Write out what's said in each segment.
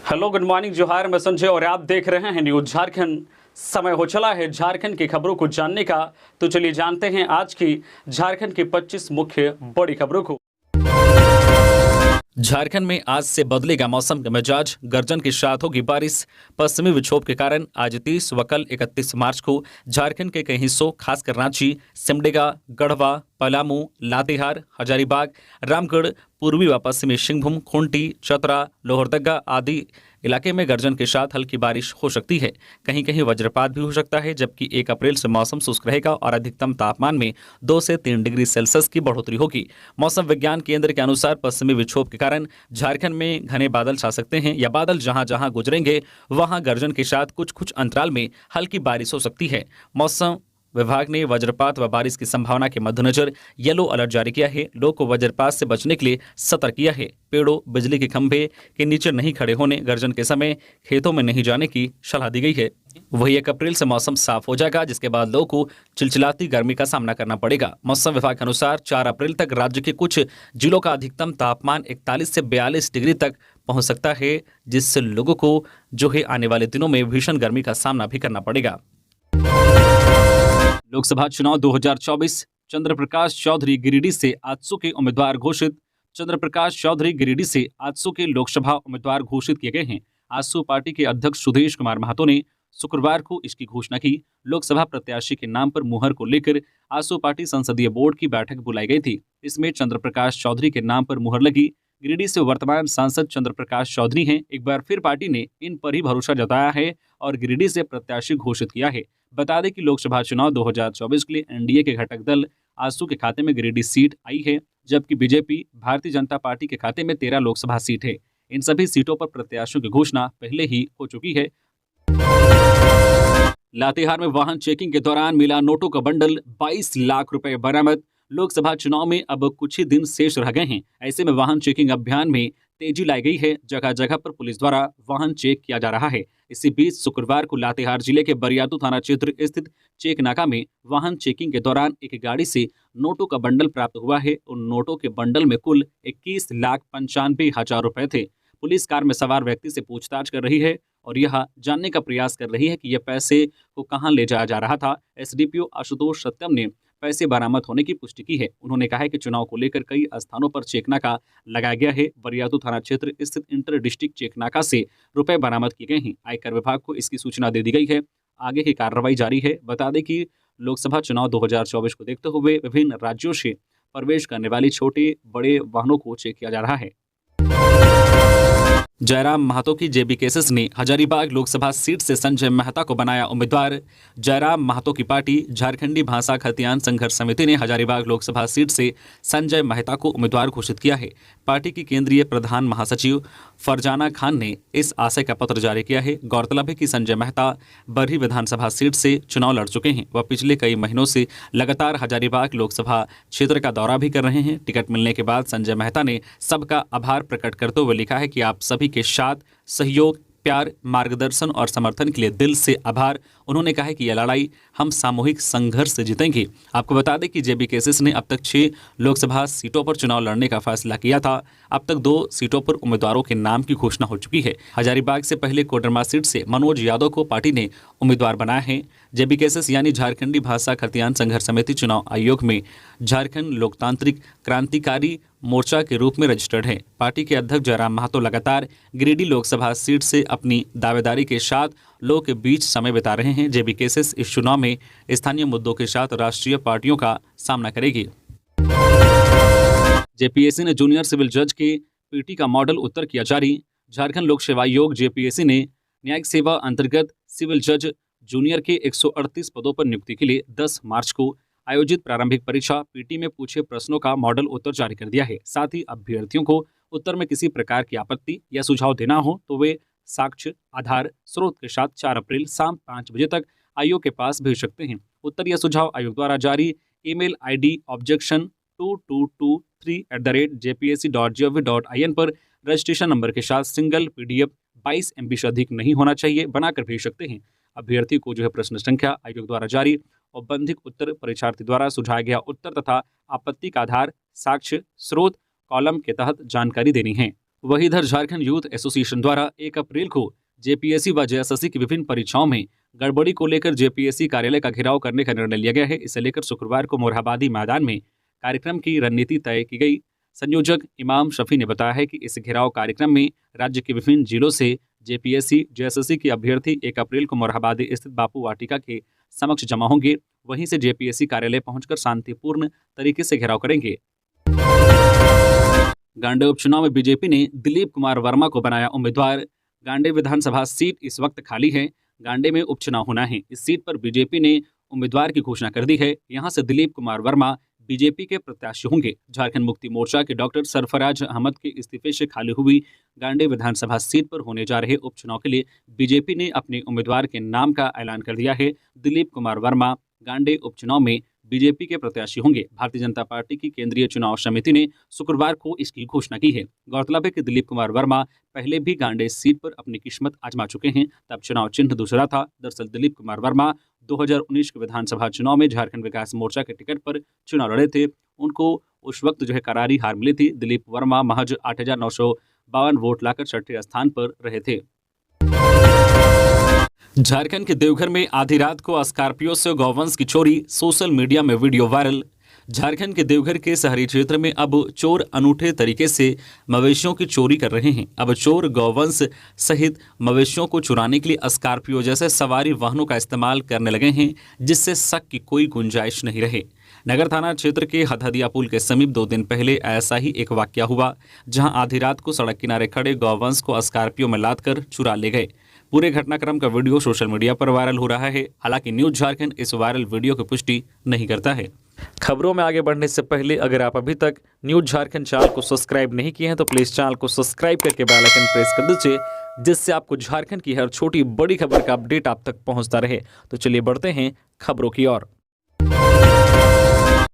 Hello, good morning, जोहार। मैं संजय और आप देख रहे हैं न्यूज झारखंड। समय हो चला है झारखंड की खबरों को जानने का, तो चलिए जानते हैं आज की झारखंड की 25 मुख्य बड़ी खबरों को। झारखंड में आज से बदलेगा मौसम का मिजाज, गर्जन के साथ होगी बारिश। पश्चिमी विक्षोभ के कारण आज 30 व कल 31 मार्च को झारखंड के कई हिस्सों, खासकर रांची, सिमडेगा, गढ़वा, पलामू, लातेहार, हजारीबाग, रामगढ़, पूर्वी व पश्चिमी सिंहभूम, खूंटी, चतरा, लोहरदगा आदि इलाके में गर्जन के साथ हल्की बारिश हो सकती है। कहीं कहीं वज्रपात भी हो सकता है, जबकि 1 अप्रैल से मौसम शुष्क रहेगा और अधिकतम तापमान में 2 से 3 डिग्री सेल्सियस की बढ़ोतरी होगी। मौसम विज्ञान केंद्र के अनुसार पश्चिमी विक्षोभ के कारण झारखंड में घने बादल छा सकते हैं या बादल जहां जहां गुजरेंगे वहां गर्जन के साथ कुछ कुछ अंतराल में हल्की बारिश हो सकती है। मौसम विभाग ने वज्रपात व बारिश की संभावना के मद्देनजर येलो अलर्ट जारी किया है। लोगों को वज्रपात से बचने के लिए सतर्क किया है। पेड़ों, बिजली के खंभे के नीचे नहीं खड़े होने, गर्जन के समय खेतों में नहीं जाने की सलाह दी गई है। वही 1 अप्रैल से मौसम साफ हो जाएगा, जिसके बाद लोगों को चिलचिलाती गर्मी का सामना करना पड़ेगा। मौसम विभाग के अनुसार 4 अप्रैल तक राज्य के कुछ जिलों का अधिकतम तापमान 41 से 42 डिग्री तक पहुंच सकता है, जिससे लोगों को जो है आने वाले दिनों में भीषण गर्मी का सामना भी करना पड़ेगा। लोकसभा चुनाव 2024, चंद्र प्रकाश चौधरी गिरिडीह से आजसू के उम्मीदवार घोषित। चंद्र प्रकाश चौधरी गिरिडीह से आजसू के लोकसभा उम्मीदवार घोषित किए गए हैं। आजसू पार्टी के अध्यक्ष सुदेश कुमार महतो ने शुक्रवार को इसकी घोषणा की। लोकसभा प्रत्याशी के नाम पर मुहर को लेकर आजसू पार्टी संसदीय बोर्ड की बैठक बुलाई गई थी। इसमें चंद्र प्रकाश चौधरी के नाम पर मुहर लगी। गिरिडीह से वर्तमान सांसद चंद्र प्रकाश चौधरी हैं। एक बार फिर पार्टी ने इन पर ही भरोसा जताया है और गिरिडीह से प्रत्याशी घोषित किया है। बता दें कि लोकसभा चुनाव 2024 के लिए एनडीए के घटक दल आजसू के खाते में गिरिडीह सीट आई है, जबकि बीजेपी भारतीय जनता पार्टी के खाते में 13 लोकसभा सीट है। इन सभी सीटों पर प्रत्याशियों की घोषणा पहले ही हो चुकी है। लातेहार में वाहन चेकिंग के दौरान मिला नोटों का बंडल, 22 लाख रुपए बरामद। लोकसभा चुनाव में अब कुछ ही दिन शेष रह गए हैं। ऐसे में वाहन चेकिंग अभियान में तेजी लाई गई है। जगह जगह पर पुलिस द्वारा वाहन चेक किया जा रहा है। इसी बीच शुक्रवार को लातेहार जिले के बरियातू थाना क्षेत्र स्थित चेक नाका में वाहन चेकिंग के दौरान एक गाड़ी से नोटों का बंडल प्राप्त हुआ है। उन नोटों के बंडल में कुल 21,95,000 रुपए थे। पुलिस कार में सवार व्यक्ति से पूछताछ कर रही है और यह जानने का प्रयास कर रही है कि यह पैसे को कहां ले जाया जा रहा था। एसडीपीओ आशुतोष सत्यम ने पैसे बरामद होने की पुष्टि की है। उन्होंने कहा है कि चुनाव को लेकर कई स्थानों पर चेक नाका लगाया गया है। बरियातू थाना क्षेत्र स्थित इंटर डिस्ट्रिक्ट चेक नाका से रुपए बरामद किए गए हैं। आयकर विभाग को इसकी सूचना दे दी गई है। आगे की कार्रवाई जारी है। बता दें कि लोकसभा चुनाव 2024 को देखते हुए विभिन्न राज्यों से प्रवेश करने वाली छोटे बड़े वाहनों को चेक किया जा रहा है। जयराम महतो की जेबी केसेस ने हजारीबाग लोकसभा सीट से संजय मेहता को बनाया उम्मीदवार। जयराम महतो की पार्टी झारखंडी भाषा खतियान संघर्ष समिति ने हजारीबाग लोकसभा सीट से संजय मेहता को उम्मीदवार घोषित किया है। पार्टी की केंद्रीय प्रधान महासचिव फरजाना खान ने इस आशय का पत्र जारी किया है। गौरतलब है कि संजय मेहता बरही विधानसभा सीट से चुनाव लड़ चुके हैं। वह पिछले कई महीनों से लगातार हजारीबाग लोकसभा क्षेत्र का दौरा भी कर रहे हैं। टिकट मिलने के बाद संजय मेहता ने सबका आभार प्रकट करते हुए लिखा है कि आप सभी के साथ सहयोग, प्यार, मार्गदर्शन और समर्थन के लिए दिल से आभार। उन्होंने कहा है कि यह लड़ाई हम सामूहिक संघर्ष से जीतेंगे। आपको बता दें कि जेबी केसेस ने अब तक 6 लोकसभा सीटों पर चुनाव लड़ने का फैसला किया था। अब तक 2 सीटों पर उम्मीदवारों के नाम की घोषणा हो चुकी है। हजारीबाग से पहले कोडरमा सीट से मनोज यादव को पार्टी ने उम्मीदवार बनाया है। जेबी केसेस यानी झारखंडी भाषा खतियान संघर्ष समिति चुनाव आयोग में झारखंड लोकतांत्रिक क्रांतिकारी मोर्चा के रूप में रजिस्टर्ड है। पार्टी के अध्यक्ष जयराम महतो लगातार गिरिडीह लोकसभा सीट से अपनी दावेदारी के साथ लोगों के बीच समय बिता रहे हैं। जेबी केसेस इस चुनाव में स्थानीय मुद्दों के साथ राष्ट्रीय पार्टियों का सामना करेगी। जेपीएससी ने जूनियर सिविल जज के पीटी का मॉडल उत्तर किया जारी। झारखंड लोक सेवा आयोग जेपीएससी ने न्यायिक सेवा अंतर्गत सिविल जज जूनियर के 138 पदों पर नियुक्ति के लिए 10 मार्च को आयोजित प्रारंभिक परीक्षा पीटी में पूछे प्रश्नों का मॉडल उत्तर जारी कर दिया है। साथ ही अभ्यर्थियों को उत्तर में किसी प्रकार की आपत्ति या सुझाव देना हो तो वे साक्ष्य, आधार, स्रोत के साथ 4 अप्रैल शाम 5 बजे तक आयोग के पास भेज सकते हैं। उत्तर या सुझाव आयोग द्वारा जारी ईमेल आईडी objection2223@jpsc.gov.in पर रजिस्ट्रेशन नंबर के साथ सिंगल पीडीएफ 22 MB से अधिक नहीं होना चाहिए बनाकर भेज सकते हैं। अभ्यर्थी को प्रश्न संख्या आयोग द्वारा जारी औपबंधिक उत्तर, परीक्षार्थी द्वारा सुझाया गया उत्तर तथा आपत्ति का आधार, साक्ष्य, स्रोत कॉलम के तहत जानकारी देनी है। वहीं इधर झारखंड यूथ एसोसिएशन द्वारा 1 अप्रैल को जेपीएससी व जेएसएससी की विभिन्न परीक्षाओं में गड़बड़ी को लेकर जेपीएससी कार्यालय का घेराव करने का निर्णय लिया गया है। इसे लेकर शुक्रवार को मोरहाबादी मैदान में कार्यक्रम की रणनीति तय की गई। संयोजक इमाम शफी ने बताया है कि इस घेराव कार्यक्रम में राज्य के विभिन्न जिलों से जेपीएससी जेएसएससी के अभ्यर्थी 1 अप्रैल को मोरहाबादी स्थित बापू वाटिका के समक्ष जमा होंगे। वहीं से जेपीएससी कार्यालय पहुंचकर शांतिपूर्ण तरीके से घेराव करेंगे। गांडे उपचुनाव में बीजेपी ने दिलीप कुमार वर्मा को बनाया उम्मीदवार। गांडे विधानसभा सीट इस वक्त खाली है। गांडे में उपचुनाव होना है। इस सीट पर बीजेपी ने उम्मीदवार की घोषणा कर दी है। यहां से दिलीप कुमार वर्मा बीजेपी के प्रत्याशी होंगे। झारखंड मुक्ति मोर्चा के डॉक्टर सरफराज अहमद के इस्तीफे से खाली हुई गांडे विधानसभा सीट पर होने जा रहे उपचुनाव के लिए बीजेपी ने अपने उम्मीदवार के नाम का ऐलान कर दिया है। दिलीप कुमार वर्मा गांडे उपचुनाव में बीजेपी के प्रत्याशी होंगे। भारतीय जनता पार्टी की केंद्रीय चुनाव समिति ने शुक्रवार को इसकी घोषणा की है। गौरतलब है कि दिलीप कुमार वर्मा पहले भी गांडे सीट पर अपनी किस्मत आजमा चुके हैं। तब चुनाव चिन्ह दूसरा था। दरअसल दिलीप कुमार वर्मा 2019 के विधानसभा चुनाव में झारखंड विकास मोर्चा के टिकट पर चुनाव लड़े थे। उनको उस वक्त करारी हार मिली थी। दिलीप वर्मा महज 8,952 वोट लाकर 6ठे स्थान पर रहे थे। झारखंड के देवघर में आधी रात को स्कॉर्पियो से गौवंश की चोरी, सोशल मीडिया में वीडियो वायरल। झारखंड के देवघर के शहरी क्षेत्र में अब चोर अनूठे तरीके से मवेशियों की चोरी कर रहे हैं। अब चोर गौवंश सहित मवेशियों को चुराने के लिए स्कॉर्पियो जैसे सवारी वाहनों का इस्तेमाल करने लगे हैं, जिससे शक की कोई गुंजाइश नहीं रहे। नगर थाना क्षेत्र के हदहदिया पुल के समीप 2 दिन पहले ऐसा ही एक वाकया हुआ, जहां आधी रात को सड़क किनारे खड़े गौवंश को स्कॉर्पियो में लादकर चुरा ले गए। पूरे घटनाक्रम का वीडियो सोशल मीडिया पर वायरल हो रहा है। हालांकि न्यूज झारखंड इस वायरल वीडियो की पुष्टि नहीं करता है। खबरों में आगे बढ़ने से पहले अगर आप अभी तक न्यूज झारखंड चैनल को सब्सक्राइब नहीं किए हैं तो प्लीज चैनल को सब्सक्राइब करके बेल आइकन प्रेस कर दीजिए, जिससे आपको झारखंड की हर छोटी बड़ी खबर का अपडेट आप तक पहुंचता रहे। तो चलिए बढ़ते हैं खबरों की ओर।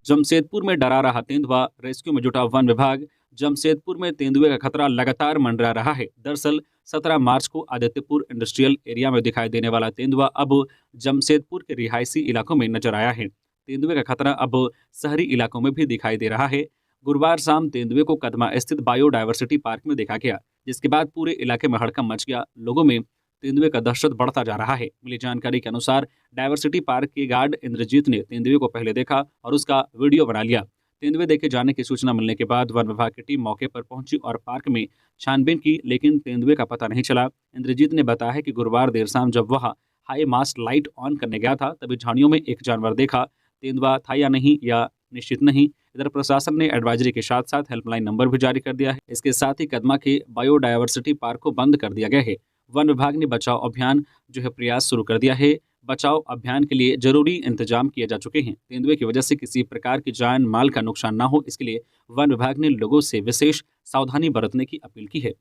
जमशेदपुर में डरा रहा तेंदुआ, रेस्क्यू में जुटा वन विभाग। जमशेदपुर में तेंदुए का खतरा लगातार मंडरा रहा है। दरअसल 17 मार्च को आदित्यपुर इंडस्ट्रियल एरिया में दिखाई देने वाला तेंदुआ अब जमशेदपुर के रिहायशी इलाकों में नजर आया है। तेंदुए का खतरा अब शहरी इलाकों में भी दिखाई दे रहा है। गुरुवार शाम तेंदुए को कदमा स्थित बायोडायवर्सिटी पार्क में देखा गया, जिसके बाद पूरे इलाके में हड़कंप मच गया। लोगों में तेंदुए का दहशत बढ़ता जा रहा है। मिली जानकारी के अनुसार डायवर्सिटी पार्क के गार्ड इंद्रजीत ने तेंदुए को पहले देखा और उसका वीडियो बना लिया। तेंदुए देखे जाने की सूचना मिलने के बाद वन विभाग की टीम मौके पर पहुंची और पार्क में छानबीन की, लेकिन तेंदुए का पता नहीं चला। इंद्रजीत ने बताया है कि गुरुवार देर शाम जब वह हाई मास्ट लाइट ऑन करने गया था, तभी झाड़ियों में एक जानवर देखा। तेंदुआ था या नहीं या निश्चित नहीं। इधर प्रशासन ने एडवाइजरी के साथ साथ हेल्पलाइन नंबर भी जारी कर दिया है। इसके साथ ही कदमा के बायोडायवर्सिटी पार्क को बंद कर दिया गया है। वन विभाग ने बचाव अभियान प्रयास शुरू कर दिया है। बचाव अभियान के लिए जरूरी इंतजाम किए जा चुके हैं। तेंदुए की वजह से किसी प्रकार की जान माल का नुकसान न हो, इसके लिए वन विभाग ने लोगों से विशेष सावधानी बरतने की अपील की है।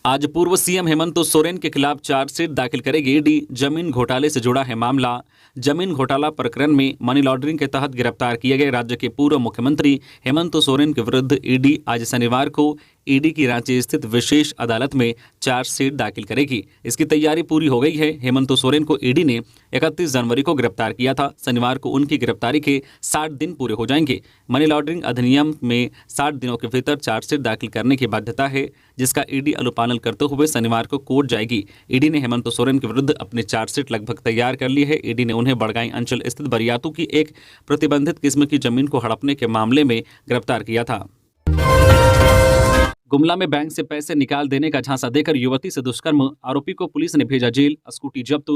आज पूर्व सीएम हेमंत सोरेन के खिलाफ चार्जशीट दाखिल करेगी ईडी। जमीन घोटाले से जुड़ा है मामला। जमीन घोटाला प्रकरण में मनी लॉन्ड्रिंग के तहत गिरफ्तार किए गए राज्य के पूर्व मुख्यमंत्री हेमंत सोरेन के विरुद्ध ईडी आज शनिवार को ईडी की रांची स्थित विशेष अदालत में चार्जशीट दाखिल करेगी। इसकी तैयारी पूरी हो गई है। हेमंत सोरेन को ईडी ने 31 जनवरी को गिरफ्तार किया था। शनिवार को उनकी गिरफ्तारी के 60 दिन पूरे हो जाएंगे। मनी लॉन्ड्रिंग अधिनियम में 60 दिनों के भीतर चार्जशीट दाखिल करने की बाध्यता है, जिसका ईडी अनुपालन करते हुए शनिवार को कोर्ट जाएगी। ईडी ने हेमंत सोरेन के विरुद्ध अपनी चार्जशीट लगभग तैयार कर ली है। ईडी ने उन्हें बड़गाई अंचल स्थित बरियातू की एक प्रतिबंधित किस्म की जमीन को हड़पने के मामले में गिरफ्तार किया था। गुमला में बैंक से पैसे निकाल देने का झांसा देकर युवती से दुष्कर्म, आरोपी को पुलिस ने भेजा जेल, स्कूटी जब्त।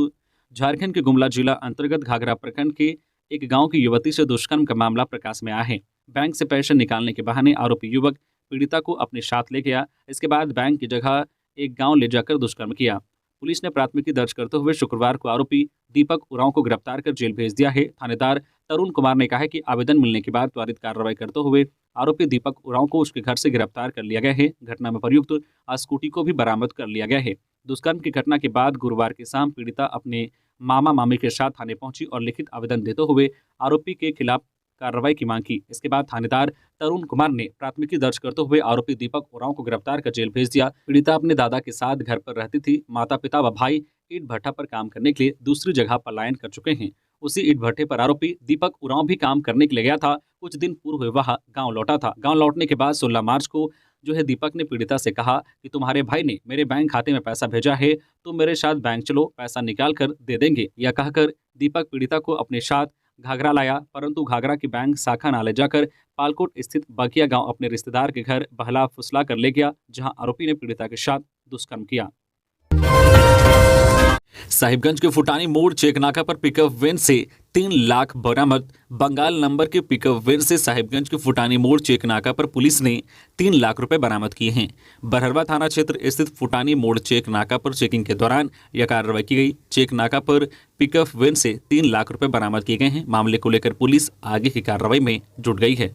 झारखंड के गुमला जिला अंतर्गत घाघरा प्रखंड के एक गांव की युवती से दुष्कर्म का मामला प्रकाश में आया है। बैंक से पैसे निकालने के बहाने आरोपी युवक पीड़िता को अपने साथ ले गया। इसके बाद बैंक की जगह एक गांव ले जाकर दुष्कर्म किया। पुलिस ने प्राथमिकी दर्ज करते हुए शुक्रवार को आरोपी दीपक उरांव को गिरफ्तार कर जेल भेज दिया है। थानेदार तरुण कुमार ने कहा है कि आवेदन मिलने के बाद त्वरित कार्रवाई करते हुए आरोपी दीपक उरांव को उसके घर से गिरफ्तार कर लिया गया है। घटना में प्रयुक्त स्कूटी को भी बरामद कर लिया गया है। दुष्कर्म की घटना के बाद गुरुवार की शाम पीड़िता अपने मामा मामी के साथ थाने पहुंची और लिखित आवेदन देते हुए आरोपी के खिलाफ कार्रवाई की मांग की। इसके बाद थानेदार तरुण कुमार ने प्राथमिकी दर्ज करते हुए आरोपी दीपक उरांव को गिरफ्तार कर जेल भेज दिया। पीड़िता अपने दादा के साथ घर पर रहती थी। माता पिता व भाई ईंट भट्टा पर काम करने के लिए दूसरी जगह पलायन कर चुके हैं। उसी ईंट भट्टे पर आरोपी दीपक उरांव भी काम करने के लिए गया था। कुछ दिन पूर्व वह गांव लौटा था। गांव लौटने के बाद 16 मार्च को जो है दीपक ने पीड़िता से कहा कि तुम्हारे भाई ने मेरे बैंक खाते में पैसा भेजा है, तुम मेरे साथ बैंक चलो, पैसा निकाल कर दे देंगे। यह कहकर दीपक पीड़िता को अपने साथ घाघरा लाया, परंतु घाघरा की बैंक शाखा न ले जाकर पालकोट स्थित बकिया गांव अपने रिश्तेदार के घर बहला फुसला कर ले गया, जहां आरोपी ने पीड़िता के साथ दुष्कर्म किया। साहिबगंज के फुटानी मोड़ चेकनाका पर पिकअप वैन से 3 लाख बरामद। बंगाल नंबर के पिकअप वैन से साहिबगंज के फुटानी मोड़ चेकनाका पर पुलिस ने 3 लाख रुपए बरामद किए हैं। बरहरवा थाना क्षेत्र स्थित फुटानी मोड़ चेकनाका पर चेकिंग के दौरान यह कार्रवाई की गई। चेकनाका पर पिकअप वैन से 3 लाख रुपए बरामद किए गए हैं। मामले को लेकर पुलिस आगे की कार्रवाई में जुट गई है।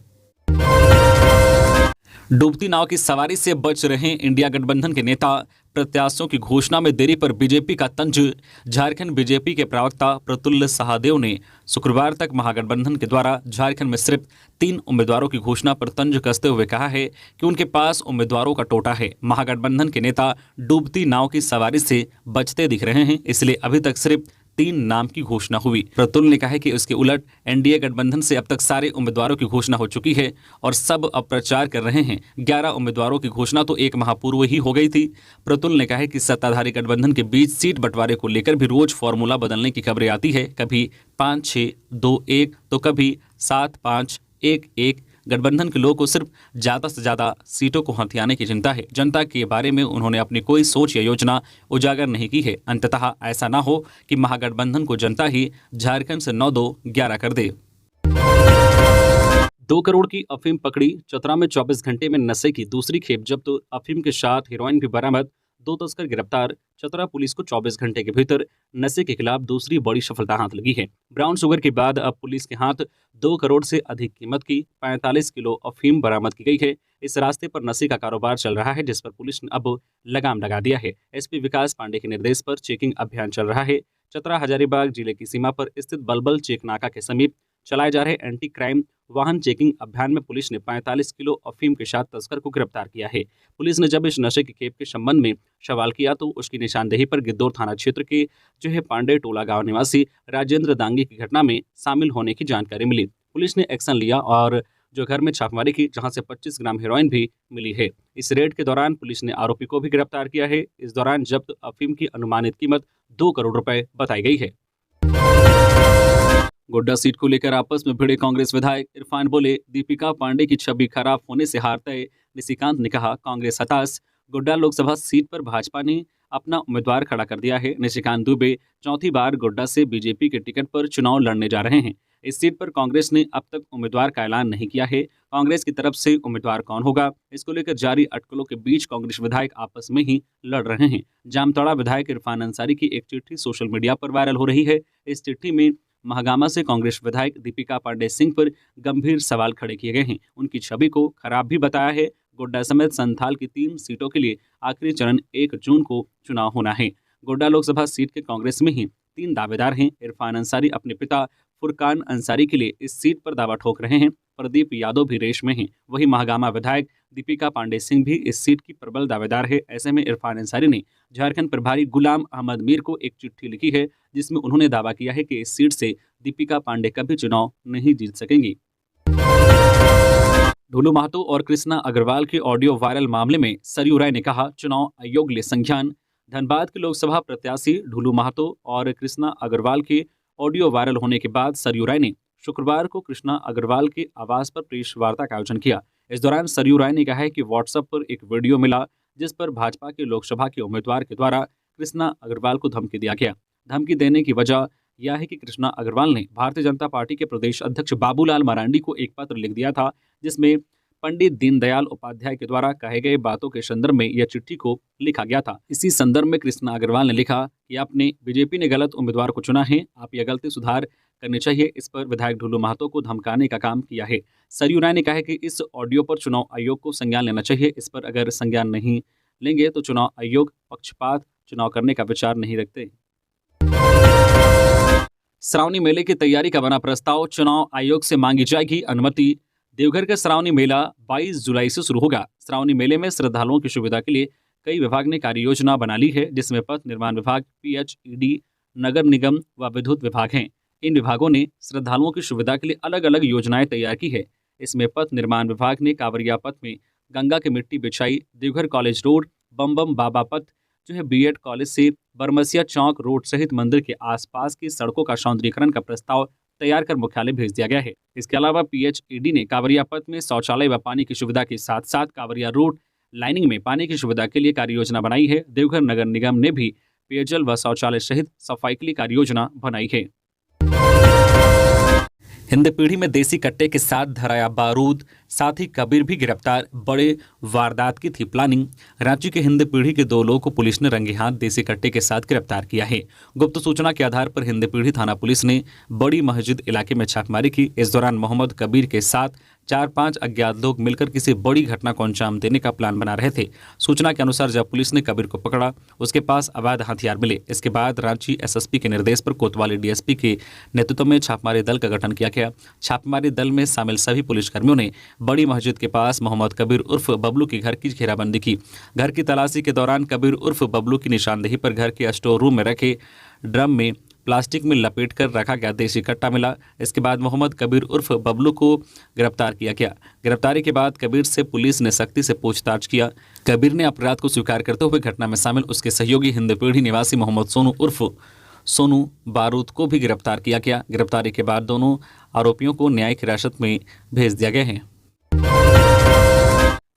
डूबती नाव की सवारी से बच रहे इंडिया गठबंधन के नेता प्रत्याशियों की घोषणा में देरी पर बीजेपी का तंज। झारखंड बीजेपी के प्रवक्ता प्रफुल्ल सहादेव ने शुक्रवार तक महागठबंधन के द्वारा झारखंड में सिर्फ 3 उम्मीदवारों की घोषणा पर तंज कसते हुए कहा है कि उनके पास उम्मीदवारों का टोटा है। महागठबंधन के नेता डूबती नाव की सवारी से बचते दिख रहे हैं, इसलिए अभी तक सिर्फ 3 नाम की घोषणा हुई। प्रतुल ने कहा है कि उसके उलट एनडीए गठबंधन से अब तक सारे उम्मीदवारों की घोषणा हो चुकी है और सब अब प्रचार कर रहे हैं। 11 उम्मीदवारों की घोषणा तो 1 माह पूर्व ही हो गई थी। प्रतुल ने कहा है कि सत्ताधारी गठबंधन के बीच सीट बंटवारे को लेकर भी रोज फॉर्मूला बदलने की खबरें आती है, कभी 5-6-2-1 तो कभी 7-5-1-1। गठबंधन के लोगों को सिर्फ ज्यादा से ज्यादा सीटों को हथियाने की चिंता है। जनता के बारे में उन्होंने अपनी कोई सोच या योजना उजागर नहीं की है। अंततः ऐसा ना हो कि महागठबंधन को जनता ही झारखंड से 9-2-11 कर दे। 2 करोड़ की अफीम पकड़ी। चतरा में 24 घंटे में नशे की दूसरी खेप जब्त। अफीम के साथ हेरोइन भी बरामद। 2 तस्कर गिरफ्तार। चतरा पुलिस को 24 घंटे के भीतर नशे के खिलाफ दूसरी बड़ी सफलता हाथ लगी है। ब्राउन शुगर के बाद अब पुलिस के हाथ 2 करोड़ से अधिक कीमत की 45 किलो अफीम बरामद की गई है। इस रास्ते पर नशे का कारोबार चल रहा है, जिस पर पुलिस ने अब लगाम लगा दिया है। एसपी विकास पांडे के निर्देश पर चेकिंग अभियान चल रहा है। चतरा हजारीबाग जिले की सीमा पर स्थित बलबल चेकनाका के समीप चलाए जा रहे एंटी क्राइम वाहन चेकिंग अभियान में पुलिस ने 45 किलो अफीम के साथ तस्कर को गिरफ्तार किया है। पुलिस ने जब इस नशे की खेप के संबंध में सवाल किया तो उसकी निशानदेही पर गिद्धौर थाना क्षेत्र के जो है पांडे टोला गांव निवासी राजेंद्र दांगी की घटना में शामिल होने की जानकारी मिली। पुलिस ने एक्शन लिया और जो घर में छापेमारी की, जहां से 25 ग्राम हेरोइन भी मिली है। इस रेड के दौरान पुलिस ने आरोपी को भी गिरफ्तार किया है। इस दौरान जब्त अफीम की अनुमानित कीमत 2 करोड़ रुपए बताई गई है। गोड्डा सीट को लेकर आपस में भिड़े कांग्रेस विधायक। इरफान बोले, दीपिका पांडे की छवि खराब होने से हार तय। निशिकांत ने कहा, कांग्रेस हताश। गोड्डा लोकसभा सीट पर भाजपा ने अपना उम्मीदवार खड़ा कर दिया है। निशिकांत दुबे चौथी बार गोड्डा से बीजेपी के टिकट पर चुनाव लड़ने जा रहे हैं। इस सीट पर कांग्रेस ने अब तक उम्मीदवार का ऐलान नहीं किया है। कांग्रेस की तरफ से उम्मीदवार कौन होगा, इसको लेकर जारी अटकलों के बीच कांग्रेस विधायक आपस में ही लड़ रहे हैं। जामताड़ा विधायक इरफान अंसारी की एक चिट्ठी सोशल मीडिया पर वायरल हो रही है। इस चिट्ठी में महागामा से कांग्रेस विधायक दीपिका पांडे सिंह पर गंभीर सवाल खड़े किए गए हैं। उनकी छवि को खराब भी बताया है। गोड्डा समेत संथाल की 3 सीटों के लिए आखिरी चरण 1 जून को चुनाव होना है। गोड्डा लोकसभा सीट के कांग्रेस में ही 3 दावेदार हैं। इरफान अंसारी अपने पिता फुरकान अंसारी के लिए इस सीट पर दावा ठोक रहे हैं। प्रदीप यादव भी रेस में हैं। वहीं महागामा विधायक दीपिका पांडे सिंह भी इस सीट की प्रबल दावेदार है। ऐसे में इरफान अंसारी ने झारखंड प्रभारी गुलाम अहमद मीर को एक चिट्ठी लिखी है, जिसमें उन्होंने दावा किया है कि इस सीट से दीपिका पांडे कभी चुनाव नहीं जीत सकेंगी। ढुलू महतो और कृष्णा अग्रवाल के ऑडियो वायरल मामले में सरयू राय ने कहा, चुनाव आयोग ले संज्ञान। धनबाद के लोकसभा प्रत्याशी ढुलू महतो और कृष्णा अग्रवाल के ऑडियो वायरल होने के बाद सरयू राय ने शुक्रवार को कृष्णा अग्रवाल के आवास पर प्रेस वार्ता का आयोजन किया। इस दौरान सरयू राय ने कहा है कि व्हाट्सएप पर एक वीडियो मिला, जिस पर भाजपा के लोकसभा के उम्मीदवार के द्वारा कृष्णा अग्रवाल को धमकी दिया गया। धमकी देने की वजह यह है कि कृष्णा अग्रवाल ने भारतीय जनता पार्टी के प्रदेश अध्यक्ष बाबूलाल मरांडी को एक पत्र लिख दिया था, जिसमें पंडित दीनदयाल उपाध्याय के द्वारा कहे गए बातों के संदर्भ में यह चिट्ठी को लिखा गया था। इसी संदर्भ में कृष्णा अग्रवाल ने लिखा कि आपने बीजेपी ने गलत उम्मीदवार को चुना है, आप यह गलती सुधार करनी चाहिए। इस पर विधायक ढुलू महतो को धमकाने का काम किया है। सरयू राय ने कहा है कि इस ऑडियो पर चुनाव आयोग को संज्ञान लेना चाहिए। इस पर अगर संज्ञान नहीं लेंगे तो चुनाव आयोग पक्षपात चुनाव करने का विचार नहीं रखते। श्रावणी मेले की तैयारी का बना प्रस्ताव, चुनाव आयोग से मांगी जाएगी अनुमति। देवघर का श्रावणी मेला 22 जुलाई से शुरू होगा। श्रावणी मेले में श्रद्धालुओं की सुविधा के लिए कई विभाग ने कार्य योजना बना ली है, जिसमें पथ निर्माण विभाग, PHED, नगर निगम व विद्युत विभाग हैं। इन विभागों ने श्रद्धालुओं की सुविधा के लिए अलग अलग योजनाएं तैयार की है। इसमें पथ निर्माण विभाग ने कांवरिया पथ में गंगा की मिट्टी बिछाई, देवघर कॉलेज रोड, बम बम बाबा पथ जो है बीएड कॉलेज से बरमसिया चौक रोड सहित मंदिर के आसपास की सड़कों का सौंदर्यीकरण का प्रस्ताव तैयार कर मुख्यालय भेज दिया गया है। इसके अलावा पीएचईडी ने कांवरिया पथ में शौचालय व पानी की सुविधा के साथ साथ कांवरिया रोड लाइनिंग में पानी की सुविधा के लिए कार्य योजना बनाई है। देवघर नगर निगम ने भी पेयजल व शौचालय सहित सफाई के लिए कार्य योजना बनाई है। हिंदपीढ़ी में देसी कट्टे के साथ धराया बारूद, साथ ही कबीर भी गिरफ्तार, बड़े वारदात की थी प्लानिंग। रांची के हिंदपीढ़ी के 2 लोगों को पुलिस ने रंगे हाथ देसी कट्टे के साथ गिरफ्तार किया है। गुप्त सूचना के आधार पर हिंदपीढ़ी थाना पुलिस ने बड़ी मस्जिद इलाके में छापेमारी की। इस दौरान मोहम्मद कबीर के साथ 4-5 अज्ञात लोग मिलकर किसी बड़ी घटना को अंजाम देने का प्लान बना रहे थे। सूचना के अनुसार जब पुलिस ने कबीर को पकड़ा, उसके पास अवैध हथियार मिले। इसके बाद रांची एसएसपी के निर्देश पर कोतवाली डीएसपी के नेतृत्व में छापेमारी दल का गठन किया गया। छापेमारी दल में शामिल सभी पुलिसकर्मियों ने बड़ी मस्जिद के पास मोहम्मद कबीर उर्फ बबलू के घर की घेराबंदी की। घर की तलाशी के दौरान कबीर उर्फ बबलू की निशानदेही पर घर के स्टोर रूम में रखे ड्रम में प्लास्टिक में लपेट कर रखा गया देसी कट्टा मिला। इसके बाद मोहम्मद कबीर उर्फ बबलू को गिरफ्तार किया गया। गिरफ्तारी के बाद कबीर से पुलिस ने सख्ती से पूछताछ किया। कबीर ने अपराध को स्वीकार करते हुए घटना में शामिल उसके सहयोगी हिंदपीढ़ी निवासी मोहम्मद सोनू उर्फ सोनू बारूद को भी गिरफ्तार किया गया। गिरफ्तारी के बाद दोनों आरोपियों को न्यायिक हिरासत में भेज दिया गया है।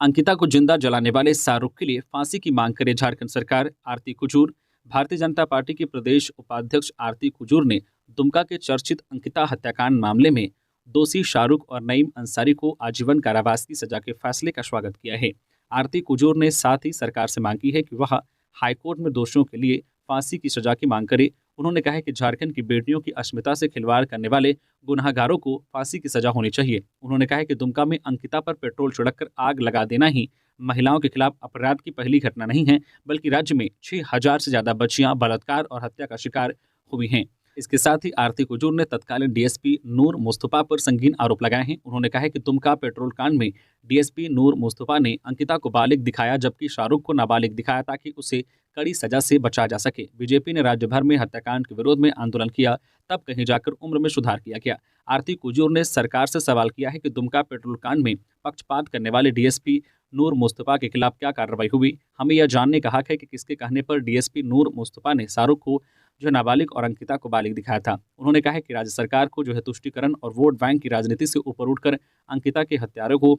अंकिता को जिंदा जलाने वाले शाहरुख के लिए फांसी की मांग करे झारखंड सरकार। आरती कुजूर। भारतीय जनता पार्टी की प्रदेश उपाध्यक्ष आरती कुजूर ने दुमका के चर्चित अंकिता हत्याकांड मामले में दोषी शाहरुख और नईम अंसारी को आजीवन कारावास की सजा के फैसले का स्वागत किया है। आरती कुजूर ने साथ ही सरकार से मांग की है कि वह हाईकोर्ट में दोषियों के लिए फांसी की सजा की मांग करे। उन्होंने कहा है कि झारखंड की बेटियों की अस्मिता से खिलवाड़ करने वाले गुनाहगारों को फांसी की सजा होनी चाहिए। उन्होंने कहा है कि दुमका में अंकिता पर पेट्रोल छिड़ककर आग लगा देना ही महिलाओं के खिलाफ अपराध की पहली घटना नहीं है, बल्कि राज्य में 6000 से ज्यादा बच्चियां बलात्कार और हत्या का शिकार हुई हैं। इसके साथ ही आरती कुजूर ने तत्कालीन डीएसपी नूर मुस्तफा पर संगीन आरोप लगाए हैं। उन्होंने कहा है कि दुमका पेट्रोल कांड में डीएसपी नूर मुस्तफा ने अंकिता को बालिग दिखाया, जबकि शाहरुख को नाबालिग दिखाया, ताकि उसे कड़ी सजा से बचाया जा सके। बीजेपी ने राज्य भर में हत्याकांड के विरोध में आंदोलन किया, तब कहीं जाकर उम्र में सुधार किया गया। आरती कुजूर ने सरकार से सवाल किया है कि दुमका पेट्रोल कांड में पक्षपात करने वाले डीएसपी नूर मुस्तफा के खिलाफ क्या कार्रवाई हुई। हमें यह जानने का हक है कि किसके कहने पर डीएसपी नूर मुस्तफा ने शाहरुख को जो नाबालिग और अंकिता को बालिग दिखाया था। उन्होंने कहा है कि राज्य सरकार को जो है तुष्टीकरण और वोट बैंक की राजनीति से ऊपर उठकर अंकिता के हत्यारों को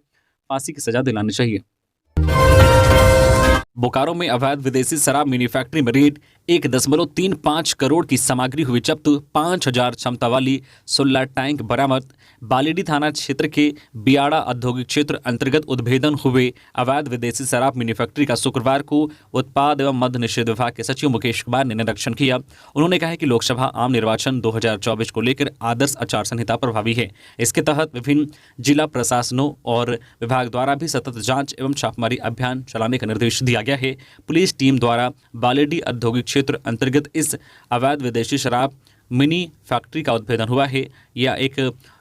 फांसी की सजा दिलानी चाहिए। बोकारो में अवैध विदेशी शराब मिनी फैक्ट्री में रेड, 1.35 करोड़ की सामग्री हुई जब्त, 5000 क्षमता वाली 16 टैंक बरामद। बालीडीह थाना क्षेत्र के बियाड़ा औद्योगिक क्षेत्र अंतर्गत उद्भेदन हुए अवैध विदेशी शराब मिनी फैक्ट्री का शुक्रवार को उत्पाद एवं मद्य निषेध विभाग के सचिव मुकेश कुमार ने निरीक्षण किया। उन्होंने कहा कि लोकसभा आम निर्वाचन 2024 को लेकर आदर्श आचार संहिता प्रभावी है। इसके तहत विभिन्न जिला प्रशासनों और विभाग द्वारा भी सतत जांच एवं छापेमारी अभियान चलाने का निर्देश दिया गया है। पुलिस टीम द्वारा बालीडीह औद्योगिक क्षेत्र अंतर्गत इस अवैध विदेशी शराब मिनी फैक्ट्री का उद्भेदन हुआ है। यह एक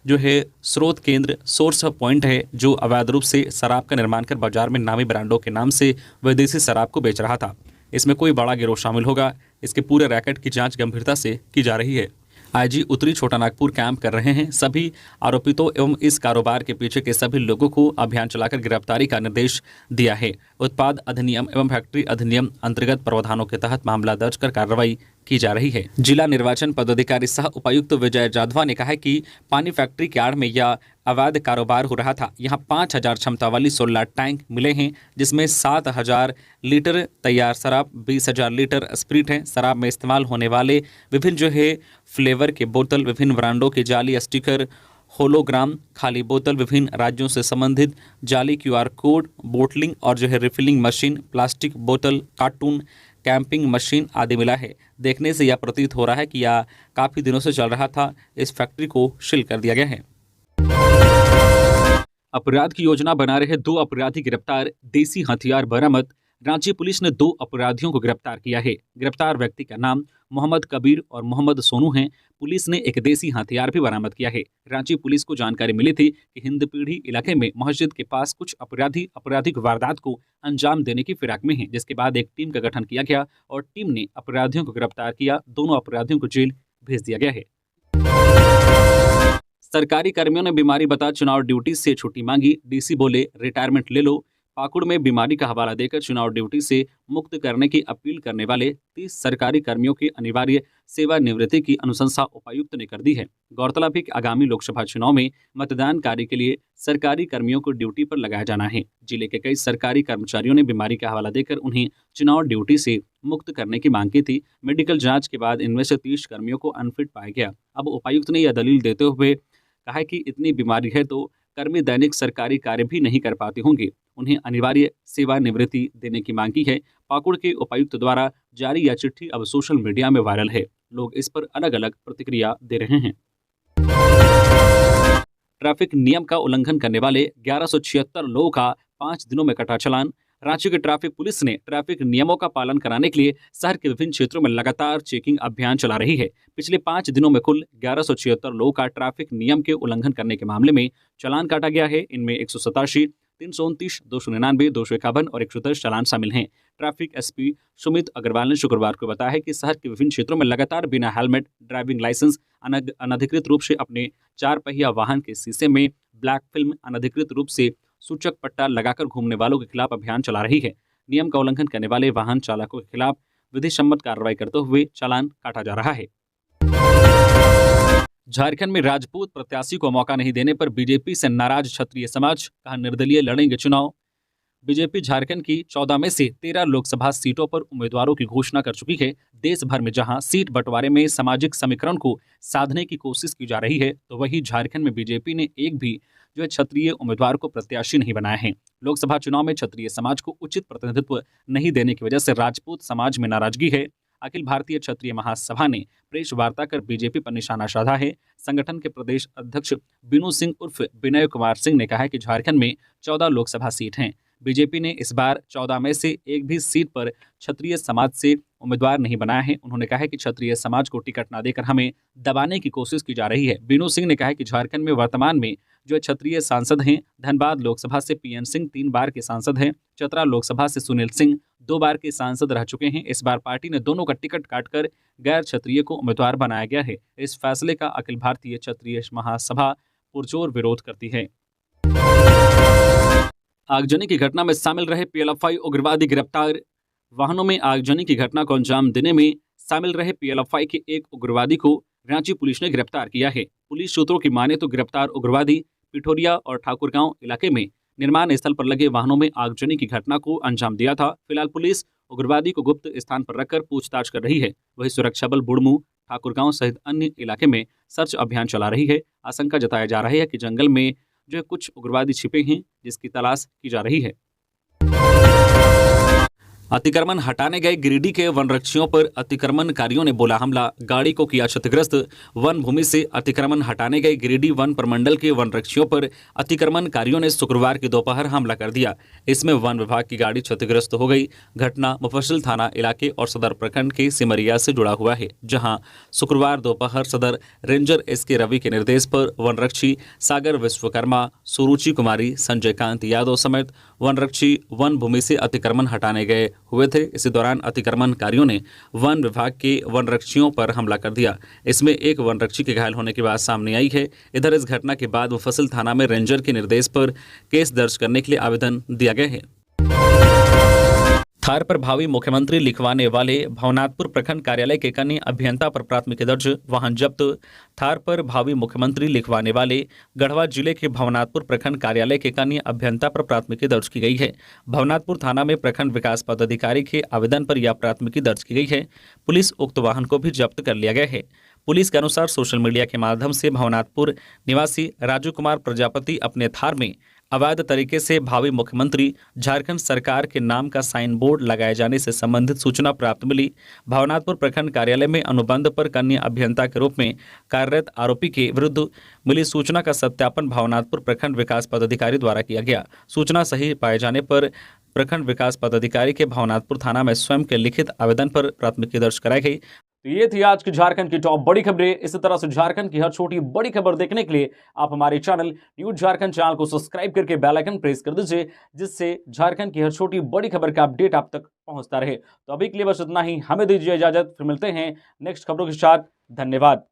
जो है स्रोत केंद्र सोर्स पॉइंट है जो अवैध रूप से शराब का निर्माण कर बाजार में नामी ब्रांडों के नाम से विदेशी शराब को बेच रहा था। इसमें कोई बड़ा गिरोह शामिल होगा। इसके पूरे रैकेट की जांच गंभीरता से की जा रही है। आईजी उत्तरी छोटा नागपुर कैंप कर रहे हैं। सभी आरोपितों एवं इस कारोबार के पीछे के सभी लोगों को अभियान चलाकर गिरफ्तारी का निर्देश दिया है। उत्पाद अधिनियम एवं फैक्ट्री अधिनियम अंतर्गत प्रावधानों के तहत मामला दर्ज कर कार्रवाई की जा रही है। जिला निर्वाचन पदाधिकारी सह उपायुक्त विजय जाधवा ने कहा कि पानी फैक्ट्री के आड़ में यह अवैध कारोबार हो रहा था। यहाँ 5000 क्षमता वाली 16 टैंक मिले हैं, जिसमें 7000 लीटर तैयार शराब, 20000 लीटर स्प्रिट है। शराब में इस्तेमाल होने वाले विभिन्न जो है फ्लेवर के बोतल, विभिन्न ब्रांडों के जाली स्टिकर, होलोग्राम खाली बोतल, विभिन्न राज्यों से संबंधित जाली QR कोड, बोटलिंग और जो है रिफिलिंग मशीन, प्लास्टिक बोतल, कार्टून, कैंपिंग मशीन आदि मिला है। देखने से यह प्रतीत हो रहा है कि यह काफ़ी दिनों से चल रहा था। इस फैक्ट्री को सील कर दिया गया है। अपराध की योजना बना रहे 2 अपराधी गिरफ्तार, देसी हथियार बरामद। रांची पुलिस ने 2 अपराधियों को गिरफ्तार किया है। गिरफ्तार व्यक्ति का नाम मोहम्मद कबीर और मोहम्मद सोनू है। पुलिस ने एक देसी हथियार भी बरामद किया है। रांची पुलिस को जानकारी मिली थी कि हिंदपीढ़ी इलाके में मस्जिद के पास कुछ अपराधी आपराधिक वारदात को अंजाम देने की फिराक में हैं, जिसके बाद एक टीम का गठन किया गया और टीम ने अपराधियों को गिरफ्तार किया। दोनों अपराधियों को जेल भेज दिया गया है। सरकारी कर्मियों ने बीमारी बता चुनाव ड्यूटी से छुट्टी मांगी। डीसी बोले रिटायरमेंट ले लो। पाकुड़ में बीमारी का हवाला देकर चुनाव ड्यूटी से मुक्त करने की अपील करने वाले 30 सरकारी कर्मियों की अनिवार्य सेवानिवृत्ति की अनुशंसा उपायुक्त ने कर दी है। गौरतलब है कि आगामी लोकसभा चुनाव में मतदान कार्य के लिए सरकारी कर्मियों को ड्यूटी पर लगाया जाना है। जिले के कई सरकारी कर्मचारियों ने बीमारी का हवाला देकर उन्हें चुनाव ड्यूटी से मुक्त करने की मांग की थी। मेडिकल जांच के बाद इनमें से 30 कर्मियों को अनफिट पाया गया। अब उपायुक्त ने यह दलील देते हुए कहा है कि इतनी बीमारी है तो कर्मी दैनिक सरकारी कार्य भी नहीं कर पाते होंगे, उन्हें अनिवार्य सेवानिवृत्ति देने की मांग की है। पाकुड़ के उपायुक्त द्वारा जारी यह चिट्ठी अब सोशल मीडिया में वायरल है। लोग इस पर अलग अलग प्रतिक्रिया दे रहे हैं। ट्रैफिक नियम का उल्लंघन करने वाले 1176 लोगों का 5 दिनों में कटा चालान। रांची की ट्रैफिक पुलिस ने ट्रैफिक नियमों का पालन कराने के लिए शहर के विभिन्न क्षेत्रों में लगातार चेकिंग अभियान चला रही है। पिछले 5 दिनों में कुल 1176 लोगों का ट्रैफिक नियम के उल्लंघन करने के मामले में चालान काटा गया है। इनमें 187, 329, 299, 251 और 110 चालान शामिल हैं। ट्रैफिक एसपी सुमित अग्रवाल ने शुक्रवार को बताया है कि शहर के विभिन्न क्षेत्रों में लगातार बिना हेलमेट, ड्राइविंग लाइसेंस, अनधिकृत रूप से अपने 4 पहिया वाहन के शीशे में ब्लैक फिल्म, अनधिकृत रूप से सूचक पट्टा लगाकर घूमने वालों के खिलाफ अभियान चला रही है। नियम का उल्लंघन करने वाले वाहन चालकों के खिलाफ विधि सम्मत कार्रवाई करते हुए चालान काटा जा रहा है। झारखंड में राजपूत प्रत्याशी को मौका नहीं देने पर बीजेपी से नाराज क्षत्रिय समाज, कहा निर्दलीय लड़ेंगे चुनाव। बीजेपी झारखंड की 14 में से 13 लोकसभा सीटों पर उम्मीदवारों की घोषणा कर चुकी है। देश भर में जहां सीट बंटवारे में सामाजिक समीकरण को साधने की कोशिश की जा रही है, तो वहीं झारखंड में बीजेपी ने एक भी क्षत्रिय उम्मीदवार को प्रत्याशी नहीं बनाया है। लोकसभा चुनाव में क्षत्रिय समाज को उचित प्रतिनिधित्व नहीं देने की वजह से राजपूत समाज में नाराजगी है। अखिल भारतीय क्षत्रिय महासभा ने प्रेस वार्ता कर बीजेपी पर निशाना साधा है। संगठन के प्रदेश अध्यक्ष बिनू सिंह उर्फ विनय कुमार सिंह ने कहा है कि झारखंड में 14 लोकसभा सीट हैं। बीजेपी ने इस बार 14 में से एक भी सीट पर क्षत्रिय समाज से उम्मीदवार नहीं बनाया है। उन्होंने कहा है कि क्षत्रिय समाज को टिकट न देकर हमें दबाने की कोशिश की जा रही है। बिनू सिंह ने कहा है कि झारखंड में वर्तमान में जो क्षत्रिय सांसद हैं, धनबाद लोकसभा से पीएन सिंह 3 बार के सांसद हैं, चतरा लोकसभा से सुनील सिंह 2 बार के सांसद रह चुके हैं। इस बार पार्टी ने दोनों का टिकट काटकर गैर क्षत्रिय को उम्मीदवार बनाया गया है। इस फैसले का अखिल भारतीय क्षत्रिय महासभा पुरजोर विरोध करती है। आगजनी की घटना में शामिल रहे पीएलएफआई उग्रवादी गिरफ्तार। वाहनों में आगजनी की घटना को अंजाम देने में शामिल रहे पीएलएफआई के एक उग्रवादी को रांची पुलिस ने गिरफ्तार किया है। पुलिस सूत्रों की माने तो गिरफ्तार उग्रवादी पिठोरिया और ठाकुरगांव इलाके में निर्माण स्थल पर लगे वाहनों में आगजनी की घटना को अंजाम दिया था। फिलहाल पुलिस उग्रवादी को गुप्त स्थान पर रखकर पूछताछ कर रही है। वहीं सुरक्षा बल बुड़मू, ठाकुरगांव सहित अन्य इलाके में सर्च अभियान चला रही है। आशंका जताया जा रही है कि जंगल में जो कुछ उग्रवादी छिपे हैं, जिसकी तलाश की जा रही है। अतिक्रमण हटाने गए गिरिडीह के वनरक्षियों पर अतिक्रमणकारियों ने बोला हमला, गाड़ी को किया क्षतिग्रस्त। वन भूमि से अतिक्रमण हटाने गए गिरिडीह वन प्रमंडल के वनरक्षियों पर अतिक्रमणकारियों ने शुक्रवार की दोपहर हमला कर दिया। इसमें वन विभाग की गाड़ी क्षतिग्रस्त हो गई। घटना मुफस्सिल थाना इलाके और सदर प्रखंड के सिमरिया से जुड़ा हुआ है, जहां शुक्रवार दोपहर सदर रेंजर एसके रवि के निर्देश पर वनरक्षी सागर विश्वकर्मा, सुरुचि कुमारी, संजय कांत यादव समेत वनरक्षी वन भूमि से अतिक्रमण हटाने गए हुए थे। इसी दौरान अतिक्रमणकारियों ने वन विभाग के वनरक्षियों पर हमला कर दिया। इसमें एक वनरक्षी के घायल होने की बात सामने आई है। इधर इस घटना के बाद मुफस्सिल थाना में रेंजर के निर्देश पर केस दर्ज करने के लिए आवेदन दिया गया है। थार पर भावी मुख्यमंत्री लिखवाने वाले भवनाथपुर प्रखंड कार्यालय के कन्या अभियंता पर प्राथमिकी दर्ज, वाहन जब्त। थार पर भावी मुख्यमंत्री लिखवाने वाले गढ़वा जिले के भवनाथपुर प्रखंड कार्यालय के कन्या अभियंता पर प्राथमिकी दर्ज की गई है। भवनाथपुर थाना में प्रखंड विकास पदाधिकारी के आवेदन पर यह प्राथमिकी दर्ज की गई है। पुलिस उक्त वाहन को भी जब्त कर लिया गया है। पुलिस के अनुसार सोशल मीडिया के माध्यम से भवनाथपुर निवासी राजू कुमार प्रजापति अपने थार में अवैध तरीके से भावी मुख्यमंत्री झारखंड सरकार के नाम का साइन बोर्ड लगाए जाने से संबंधित सूचना प्राप्त मिली। भवनाथपुर प्रखंड कार्यालय में अनुबंध पर कन्या अभियंता के रूप में कार्यरत आरोपी के विरुद्ध मिली सूचना का सत्यापन भवनाथपुर प्रखंड विकास पदाधिकारी द्वारा किया गया। सूचना सही पाए जाने पर प्रखंड विकास पदाधिकारी के भवनाथपुर थाना में स्वयं के लिखित आवेदन पर प्राथमिकी दर्ज कराई गई। तो ये थी आज की झारखंड की टॉप बड़ी खबरें। इसी तरह से झारखंड की हर छोटी बड़ी खबर देखने के लिए आप हमारे चैनल न्यूज झारखंड चैनल को सब्सक्राइब करके बेल आइकन प्रेस कर दीजिए, जिससे झारखंड की हर छोटी बड़ी खबर का अपडेट आप तक पहुंचता रहे। तो अभी के लिए बस इतना ही, हमें दीजिए इजाजत, फिर मिलते हैं नेक्स्ट खबरों के साथ। धन्यवाद।